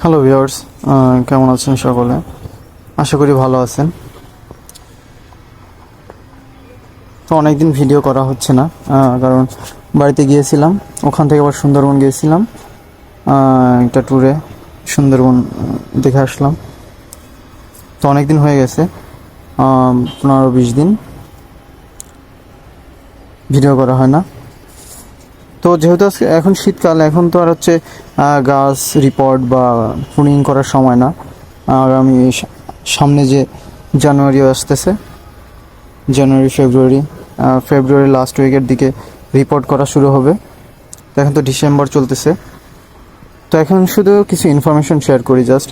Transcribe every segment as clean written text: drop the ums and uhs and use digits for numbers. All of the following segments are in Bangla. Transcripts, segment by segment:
হ্যালো ভিউয়ার্স, কেমন আছেন সকলে? আশা করি ভালো আছেন। তো অনেকদিন ভিডিও করা হচ্ছে না, কারণ বাড়িতে গিয়েছিলাম, ওখান থেকে আবার সুন্দরবন গিয়েছিলাম একটা ট্যুরে। সুন্দরবন দেখে আসলাম। তো অনেক দিন হয়ে গেছে, 15-20 দিন ভিডিও করা হয় না। তো যেহেতু এখন শীতকাল, এখন তো আর গাছ রিপোর্ট বা প্রুনিং করার সময় না। আগামী সামনে যে জানুয়ারি আসতেছে, ফেব্রুয়ারি লাস্ট উইকের দিকে রিপোর্ট করা শুরু হবে। তো এখন তো ডিসেম্বর চলতেছে। তো এখন শুধু কিছু ইনফরমেশন শেয়ার করি। জাস্ট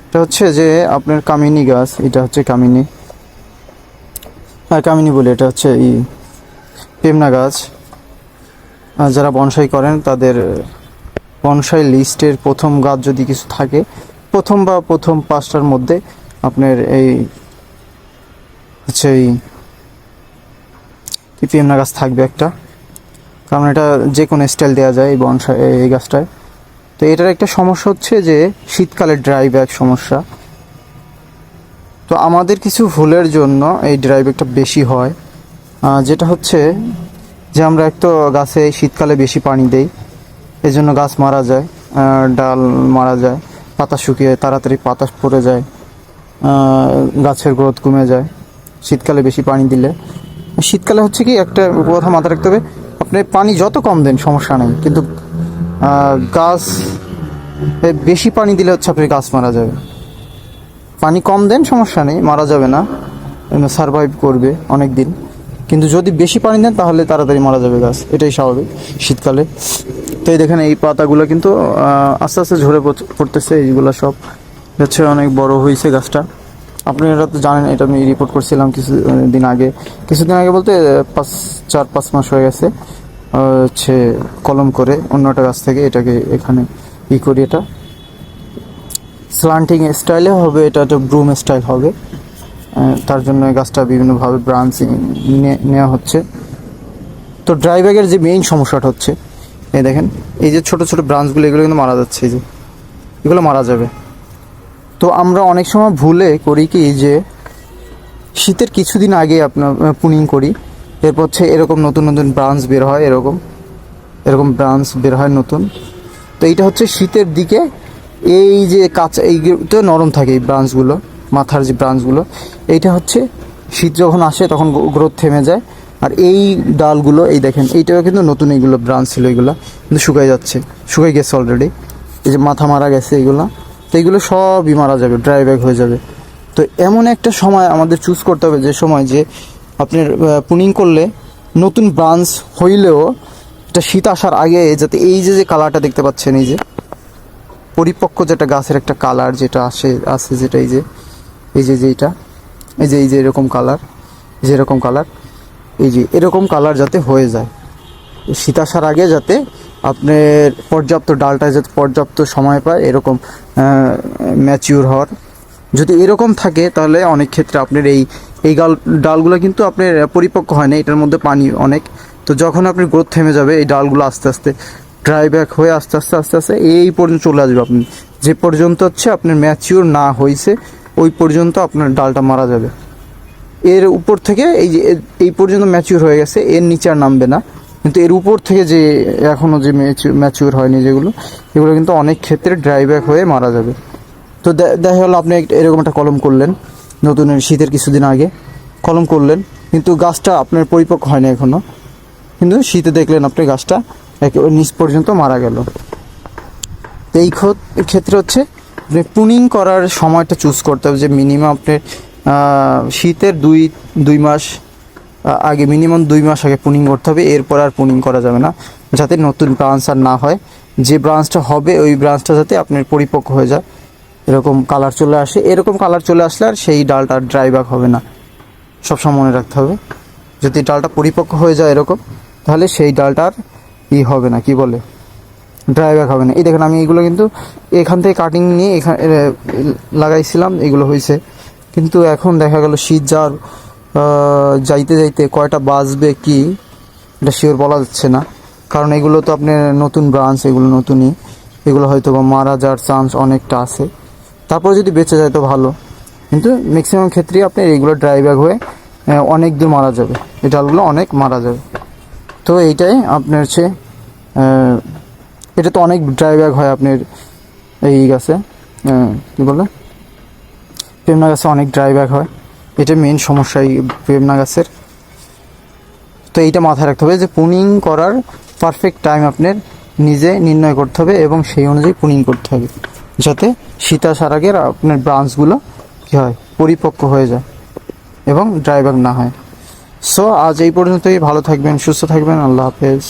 এটা হচ্ছে যে আপনার কামিনী গাছ, এটা হচ্ছে কামিনী, কামিনী বলে, এটা হচ্ছে পেমনা গাছ। যারা বনসাই করেন তাদের বনসাই লিস্টের প্রথম গাছ যদি কিছু থাকে, প্রথম 5টার মধ্যে আপনার এই হচ্ছে এই পেমনা গাছ থাকবে একটা। কারণ এটা যে কোনো স্টাইল দেওয়া যায় এই বনসাই এই গাছটায়। তো এটার একটা সমস্যা হচ্ছে যে শীতকালে ড্রাই ব্যাক সমস্যা। তো আমাদের কিছু ভুলের জন্য এই ড্রাই ব্যাকটা বেশি হয়, যেটা হচ্ছে যে আমরা একটু গাছে শীতকালে বেশি পানি দেই, এজন্য গাছ মারা যায়, ডাল মারা যায়, পাতা শুকিয়ে তাড়াতাড়ি পাতা পড়ে যায়, গাছের গ্রোথ কমে যায় শীতকালে বেশি পানি দিলে। শীতকালে হচ্ছে কি, একটা কথা মাথায় রাখতে হবে, আপনি পানি যত কম দেন সমস্যা নেই, কিন্তু গাছ বেশি পানি দিলে হচ্ছে আপনি গাছ মারা যাবে। পানি কম দেন সমস্যা নেই, মারা যাবে না, সারভাইভ করবে অনেক দিন। কিন্তু যদি বেশি পানি দেন তাহলে তাড়াতাড়ি মারা যাবে গাছ, এটাই স্বাভাবিক শীতকালে। তো এই দেখেন, এই পাতাগুলো কিন্তু আস্তে আস্তে ঝরে পড়তেছে। এইগুলো সব হচ্ছে অনেক বড় হয়েছে গাছটা। আপনারা তো জানেন, এটা আমি রিপোর্ট করছিলাম কিছুদিন আগে বলতে 4-5 মাস হয়ে গেছে। হচ্ছে কলম করে অন্য একটা গাছ থেকে এটাকে এখানে করি। এটা স্লান্টিং স্টাইলে হবে, এটা একটা ব্রুম স্টাইল হবে। তার জন্য গাছটা বিভিন্নভাবে ব্রাঞ্চ নেওয়া হচ্ছে। তো ড্রাই ব্যাগের যে মেইন সমস্যাটা হচ্ছে, এই দেখেন, এই যে ছোট ছোট ব্রাঞ্চগুলো, এগুলো কিন্তু মারা যাচ্ছে, এই যে এগুলো মারা যাবে। তো আমরা অনেক সময় ভুলে করি কি, যে শীতের কিছুদিন আগে আপনার পুনিং করি, এরপর হচ্ছে এরকম নতুন নতুন ব্রাঞ্চ বের হয়, এরকম ব্রাঞ্চ বের হয় নতুন। তো এইটা হচ্ছে শীতের দিকে, এই যে কাঁচা এইগুলো নরম থাকে, এই ব্রাঞ্চগুলো, মাথার যে ব্রাঞ্চগুলো, এইটা হচ্ছে শীত যখন আসে তখন গ্রোথ থেমে যায়। আর এই ডালগুলো, এই দেখেন, এইটাও কিন্তু নতুন, এইগুলো ব্রাঞ্চ ছিল, এইগুলো কিন্তু শুকাই গেছে অলরেডি। এই যে মাথা মারা গেছে এইগুলো, তো এইগুলো সবই মারা যাবে, ড্রাই ব্যাক হয়ে যাবে। তো এমন একটা সময় আমাদের চুজ করতে হবে, যে সময় যে আপনার পুনিং করলে নতুন ব্রাঞ্চ হইলেও এটা শীত আসার আগে যাতে এই যে কালারটা দেখতে পাচ্ছেন, এই যে পরিপক্ক যেটা গাছের একটা কালার যেটা আছে যেটা এই যে এইটা, এই যে এরকম কালার, এই যে এরকম কালার যাতে হয়ে যায় শীত আসার আগে, যাতে আপনার ডালটা যাতে পর্যাপ্ত সময় পায় এরকম ম্যাচিউর হওয়ার। যদি এরকম থাকে তাহলে অনেক ক্ষেত্রে আপনার এই ডালগুলো কিন্তু আপনার পরিপক্ক হয় না, এটার মধ্যে পানি অনেক। তো যখন আপনার গ্রোথ থেমে যাবে, এই ডালগুলো আস্তে আস্তে ড্রাই ব্যাক হয়ে আস্তে আস্তে এই পর্যন্ত চলে আসবে। আপনি যে পর্যন্ত হচ্ছে আপনার ম্যাচিউর না হয়েছে, ওই পর্যন্ত আপনার ডালটা মারা যাবে। এর উপর থেকে এই পর্যন্ত ম্যাচিউর হয়ে গেছে, এর নিচে আর নামবে না। কিন্তু এর উপর থেকে যে এখনও যে ম্যাচিউর হয়নি যেগুলো, এগুলো কিন্তু অনেক ক্ষেত্রে ড্রাই ব্যাক হয়ে মারা যাবে। তো দেখা গেলো আপনি এরকম একটা কলম করলেন, নতুন শীতের কিছুদিন আগে কলম করলেন, কিন্তু গাছটা আপনার পরিপক্ক হয়নি এখনও, কিন্তু শীতে দেখলেন আপনি গাছটা একেবারে নিচ পর্যন্ত মারা গেল। তো এই ক্ষেত্রে হচ্ছে প্রুনিং করার সময়টা চুজ করতে হবে, যে মিনিমাম আপনি শীতের দুই মাস আগে, মিনিমাম 2 মাস আগে প্রুনিং করতে হবে। এরপর আর প্রুনিং করা যাবে না, যাতে নতুন ব্রাঞ্চ আর না হয়। যে ব্রাঞ্চটা হবে ওই ব্রাঞ্চটা যাতে আপনার পরিপক্ক হয়ে যায়, এরকম কালার চলে আসে। এরকম কালার চলে আসলে আর সেই ডালটা ড্রাই ব্যাক হবে না, সবসময় মনে রাখতে হবে। যদি ডালটা পরিপক্ক হয়ে যায় এরকম, তাহলে সেই ডালটার হবে না, কি বলে, ড্রাই ব্যাক হবে না। এই দেখেন, আমি এগুলো কিন্তু এখান থেকে কাটিং নিয়ে এখানে লাগাইছিলাম, এগুলো হয়েছে। কিন্তু এখন দেখা গেল শীত যাইতে কয়টা বাজবে কি এটা শিওর বলা যাচ্ছে না, কারণ এগুলো তো আপনার নতুন ব্রাঞ্চ, এগুলো নতুনই। এগুলো হয়তো বা মারা যাওয়ার চান্স অনেকটা আছে। তারপর যদি বেঁচে যায় তো ভালো, কিন্তু ম্যাক্সিমাম ক্ষেত্রেই আপনার এগুলো ড্রাই ব্যাগ হয়ে অনেক দূর মারা যাবে, এই ডালগুলো অনেক মারা যাবে। তো এইটাই আপনার হচ্ছে এটা তো অনেক ড্রাই ব্যাগ হয় আপনার এই গাছে, কী বলে পেমনা গাছে অনেক ড্রাই ব্যাগ হয়, এটা মেন সমস্যা এই পেমনা গাছের। তো এইটা মাথায় রাখতে হবে যে পুনিং করার পারফেক্ট টাইম আপনার নিজে নির্ণয় করতে হবে এবং সেই অনুযায়ী পুনিং করতে হবে, যাতে শীত আসার আগে আপনার ব্রাঞ্চগুলো কী হয় পরিপক্ক হয়ে যায় এবং ড্রাই ব্যাগ না হয়। সো আজ এই পর্যন্তই, ভালো থাকবেন, সুস্থ থাকবেন, আল্লাহ হাফেজ।